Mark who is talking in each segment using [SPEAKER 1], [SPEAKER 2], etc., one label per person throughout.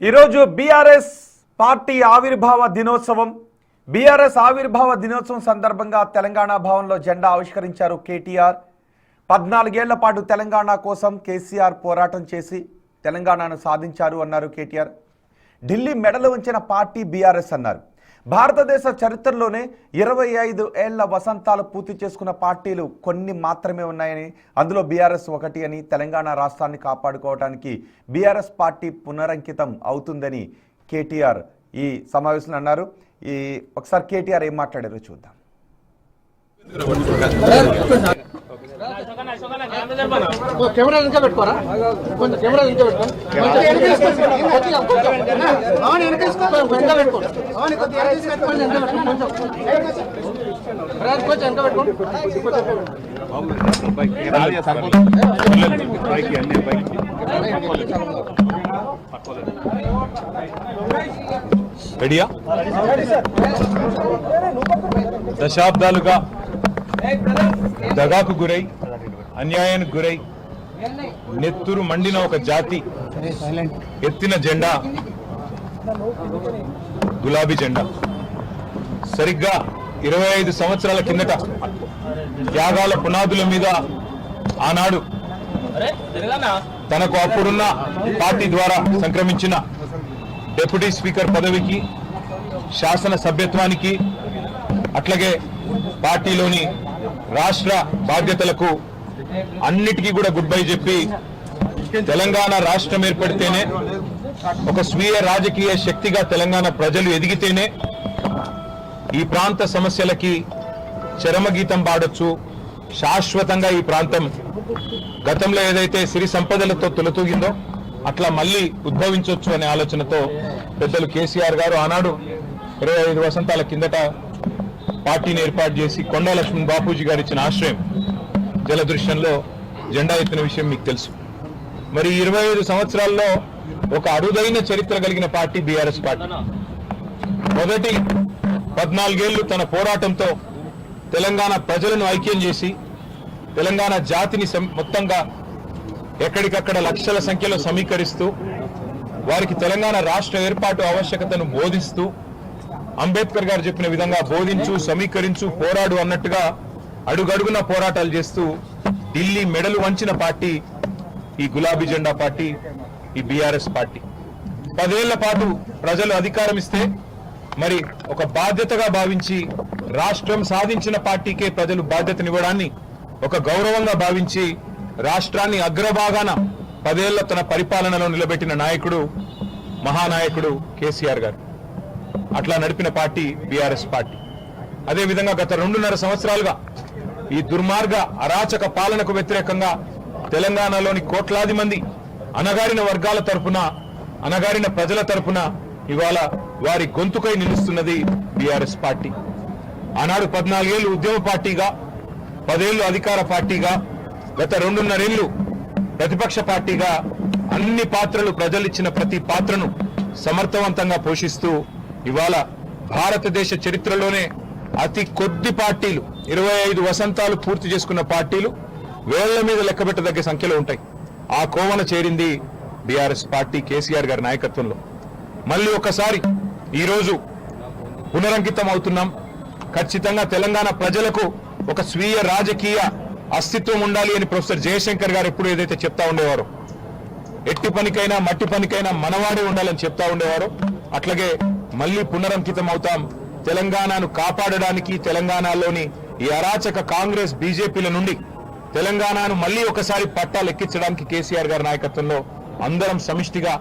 [SPEAKER 1] ఈరోజు BRS party ఆవిర్భావ దినోత్సవం. బీఆర్ఎస్ ఆవిర్భావ దినోత్సవం సందర్భంగా తెలంగాణ భవన్లో జెండా ఆవిష్కరించారు కేటీఆర్. 14 ఏళ్ల పాటు తెలంగాణ కోసం కేసీఆర్ పోరాటం చేసి తెలంగాణను సాధించారు అన్నారు కేటీఆర్. ఢిల్లీ మెడలు వంచిన పార్టీ బీఆర్ఎస్ అన్నారు. భారతదేశ చరిత్రలోనే 25 ఏళ్ల వసంతాలు పూర్తి చేసుకున్న పార్టీలు కొన్ని మాత్రమే ఉన్నాయని, అందులో బీఆర్ఎస్ ఒకటి అని, తెలంగాణ రాష్ట్రాన్ని కాపాడుకోవడానికి బీఆర్ఎస్ పార్టీ పునరంకితం అవుతుందని కేటీఆర్ ఈ సమావేశంలో అన్నారు. ఒకసారి కేటీఆర్ ఏం మాట్లాడారో చూద్దాం.
[SPEAKER 2] కెమెరా ఇంకా పెట్టుకోరా, కొంచెం కెమెరా ఇంకా పెట్టుకోండి,
[SPEAKER 3] రెడీయా? దశాబ్దాలుగా దగాకు గురై, అన్యాయానికి గురై నెత్తురు మండిన ఒక జాతి ఎత్తిన జెండా గులాబీ జెండా. సరిగ్గా 25 సంవత్సరాల కిందట త్యాగాల పునాదుల మీద ఆనాడు తనకు అప్పుడున్న పార్టీ ద్వారా సంక్రమించిన డిప్యూటీ స్పీకర్ పదవికి, శాసన సభ్యత్వానికి, అట్లాగే పార్టీలోని రాష్ట్ర బాధ్యతలకు అన్నిటికీ కూడా గుడ్ బై చెప్పి తెలంగాణ రాష్ట్రం ఏర్పడితేనే ఒక స్వీయ రాజకీయ శక్తిగా తెలంగాణ ప్రజలు ఎదిగితేనే ఈ ప్రాంత సమస్యలకి చరమగీతం పాడొచ్చు, శాశ్వతంగా ఈ ప్రాంతం గతంలో ఏదైతే సిరి సంపదలతో తొలతూగిందో అట్లా మళ్ళీ ఉద్భవించవచ్చు అనే ఆలోచనతో పెద్దలు కేసీఆర్ గారు ఆనాడు 25 వసంతాల కిందట పార్టీని ఏర్పాటు చేసి కొండా లక్ష్మణ్ బాపూజీ గారు ఇచ్చిన ఆశ్రయం జలదృశ్యంలో జెండా ఎత్తిన విషయం మీకు తెలుసు. మరి 25 సంవత్సరాల్లో ఒక అరుదైన చరిత్ర కలిగిన పార్టీ బీఆర్ఎస్ పార్టీ. మొదటి 14 ఏళ్లు తన పోరాటంతో తెలంగాణ ప్రజలను ఐక్యం చేసి తెలంగాణ జాతిని మొత్తంగా ఎక్కడికక్కడ లక్షల సంఖ్యలో సమీకరిస్తూ వారికి తెలంగాణ రాష్ట్ర ఏర్పాటు ఆవశ్యకతను బోధిస్తూ, అంబేద్కర్ గారు చెప్పిన విధంగా బోధించు, సమీకరించు, పోరాడు అన్నట్టుగా అడుగడుగున పోరాటాలు చేస్తూ ఢిల్లీ మెడలు వంచిన పార్టీ ఈ గులాబీ జెండా పార్టీ, ఈ బీఆర్ఎస్ పార్టీ. 10 ఏళ్ల పాటు ప్రజలు అధికారం ఇస్తే మరి ఒక బాధ్యతగా భావించి రాష్ట్రం సాధించిన పార్టీకే ప్రజలు బాధ్యతనివ్వడాన్ని ఒక గౌరవంగా భావించి రాష్ట్రాన్ని అగ్రభాగాన 10 ఏళ్ల తన పరిపాలనలో నిలబెట్టిన నాయకుడు, మహానాయకుడు కేసీఆర్ గారు. అట్లా నడిపిన పార్టీ బీఆర్ఎస్ పార్టీ. అదేవిధంగా గత 2.5 సంవత్సరాలుగా ఈ దుర్మార్గ అరాచక పాలనకు వ్యతిరేకంగా తెలంగాణలోని కోట్లాది మంది అణగారిన వర్గాల తరపున, అణగారిన ప్రజల తరపున ఇవాళ వారి గొంతుకై నిలుస్తున్నది బీఆర్ఎస్ పార్టీ. ఆనాడు 14 ఏళ్లు ఉద్యమ పార్టీగా, 10 ఏళ్లు అధికార పార్టీగా, గత 2.5 ఏళ్లు ప్రతిపక్ష పార్టీగా అన్ని పాత్రలు, ప్రజలిచ్చిన ప్రతి పాత్రను సమర్థవంతంగా పోషిస్తూ ఇవాళ భారతదేశ చరిత్రలోనే అతి కొద్ది పార్టీలు, 25 వసంతాలు పూర్తి చేసుకున్న పార్టీలు వేళ్ల మీద లెక్కబెట్టదగ్గ సంఖ్యలో ఉంటాయి. ఆ కోవన చేరింది బీఆర్ఎస్ పార్టీ కేసీఆర్ గారి నాయకత్వంలో. మళ్ళీ ఒకసారి ఈరోజు పునరంకితం అవుతున్నాం. ఖచ్చితంగా తెలంగాణ ప్రజలకు ఒక స్వీయ రాజకీయ అస్తిత్వం ఉండాలి అని ప్రొఫెసర్ జయశంకర్ గారు ఎప్పుడు ఏదైతే చెప్తా ఉండేవారో, ఎట్టి పనికైనా మట్టి పనికైనా మనవాడే ఉండాలని చెప్తా ఉండేవారో, అట్లాగే మళ్ళీ పునరంకితం అవుతాం. తెలంగాణను కాపాడడానికి, తెలంగాణలోని ఈ అరాచక కాంగ్రెస్, బీజేపీల నుండి తెలంగాణను మళ్ళీ ఒకసారి పట్టాలు ఎక్కించడానికి కేసీఆర్ గారి నాయకత్వంలో అందరం సమిష్టిగా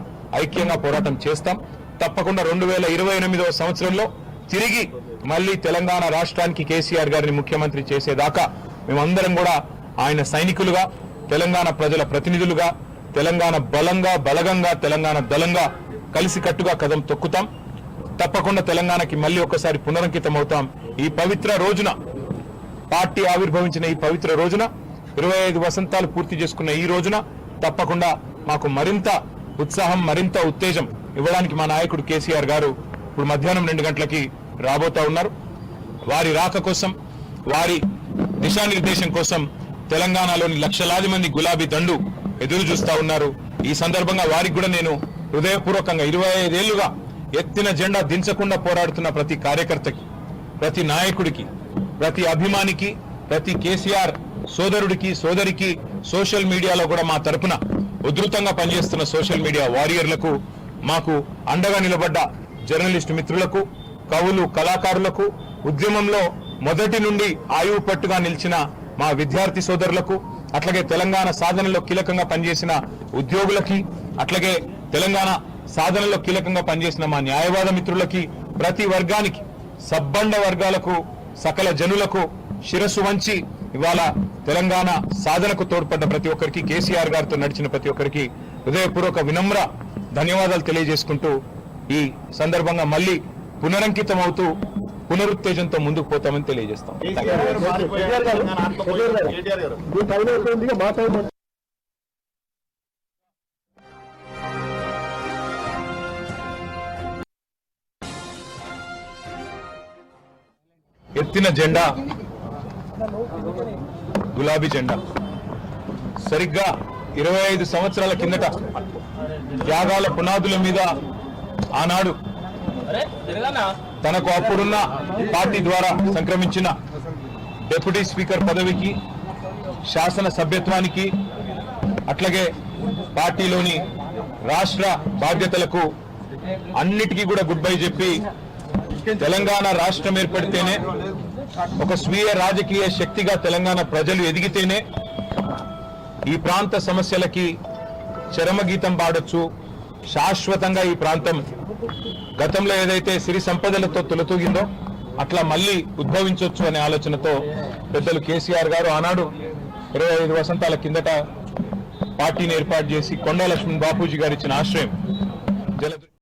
[SPEAKER 3] ఐక్యంగా పోరాటం చేస్తాం. తప్పకుండా 2028వ సంవత్సరంలో తిరిగి మళ్ళీ తెలంగాణ రాష్ట్రానికి కేసీఆర్ గారిని ముఖ్యమంత్రి చేసేదాకా మేమందరం కూడా ఆయన సైనికులుగా, తెలంగాణ ప్రజల ప్రతినిధులుగా, తెలంగాణ బలంగా, బలగంగా, తెలంగాణ దళంగా కలిసికట్టుగా కదం తొక్కుతాం. తప్పకుండా తెలంగాణకి మళ్ళీ ఒకసారి పునరంకితం అవుతాం. ఈ పవిత్ర రోజున, పార్టీ ఆవిర్భవించిన ఈ పవిత్ర రోజున, 25 వసంతాలు పూర్తి చేసుకున్న ఈ రోజున తప్పకుండా మాకు మరింత ఉత్సాహం, మరింత ఉత్తేజం ఇవ్వడానికి మా నాయకుడు కేసీఆర్ గారు ఇప్పుడు మధ్యాహ్నం 2 గంటలకి రాబోతా ఉన్నారు. వారి రాక కోసం, వారి దిశానిర్దేశం కోసం తెలంగాణలోని లక్షలాది మంది గులాబీ దండు ఎదురు చూస్తా ఉన్నారు. ఈ సందర్భంగా వారికి కూడా నేను హృదయపూర్వకంగా 25 ఏళ్లుగా ఎత్తిన జెండా దించకుండా పోరాడుతున్న ప్రతి కార్యకర్తకి, ప్రతి నాయకుడికి, ప్రతి అభిమానికి, ప్రతి కేసీఆర్ సోదరుడికి సోదరికి సోషల్ మీడియాలో కూడా మా తరపున ఉధృతంగా పనిచేస్తున్న సోషల్ మీడియా వారియర్లకు, మాకు అండగా నిలబడ్డ జర్నలిస్టు మిత్రులకు, కవులు, కళాకారులకు, ఉద్యమంలో మొదటి నుండి ఆయువు పట్టుగా నిలిచిన మా విద్యార్థి సోదరులకు, అట్లాగే తెలంగాణ సాధనలో కీలకంగా పనిచేసిన ఉద్యోగులకి, అట్లాగే తెలంగాణ సాధనలో కీలకంగా పనిచేసిన మా న్యాయవాద మిత్రులకి, ప్రతి వర్గానికి, సబ్బండ వర్గాలకు, సకల జనులకు శిరస్సు వంచి ఇవాళ తెలంగాణ సాధనకు తోడ్పడ్డ ప్రతి ఒక్కరికి, కేసీఆర్ గారితో నడిచిన ప్రతి ఒక్కరికి హృదయపూర్వక వినమ్ర ధన్యవాదాలు తెలియజేసుకుంటూ ఈ సందర్భంగా మళ్ళీ పునరంకితం అవుతూ పునరుత్తేజంతో ముందుకు పోతామని తెలియజేస్తాం. ఎత్తిన జెండా గులాబీ జెండా సరిగ్గా 25 సంవత్సరాల కిందట త్యాగాల పునాదుల మీద ఆనాడు తనకు అప్పుడున్న పార్టీ ద్వారా సంక్రమించిన డిప్యూటీ స్పీకర్ పదవికి, శాసన సభ్యత్వానికి, అట్లాగే పార్టీలోని రాష్ట్ర బాధ్యతలకు అన్నిటికీ కూడా గుడ్ బై చెప్పి తెలంగాణ రాష్ట్రం ఏర్పడితేనే ఒక స్వీయ రాజకీయ శక్తిగా తెలంగాణ ప్రజలు ఎదిగితేనే ఈ ప్రాంత సమస్యలకి చరమగీతం పాడొచ్చు, శాశ్వతంగా ఈ ప్రాంతం గతంలో ఏదైతే సిరి సంపదలతో తులతూగిందో అట్లా మళ్ళీ ఉద్భవించవచ్చు అనే ఆలోచనతో పెద్దలు కేసీఆర్ గారు ఆనాడు 25 వసంతాల కిందట పార్టీని ఏర్పాటు చేసి కొండా లక్ష్మణ్ బాపూజీ గారు ఇచ్చిన ఆశ్రయం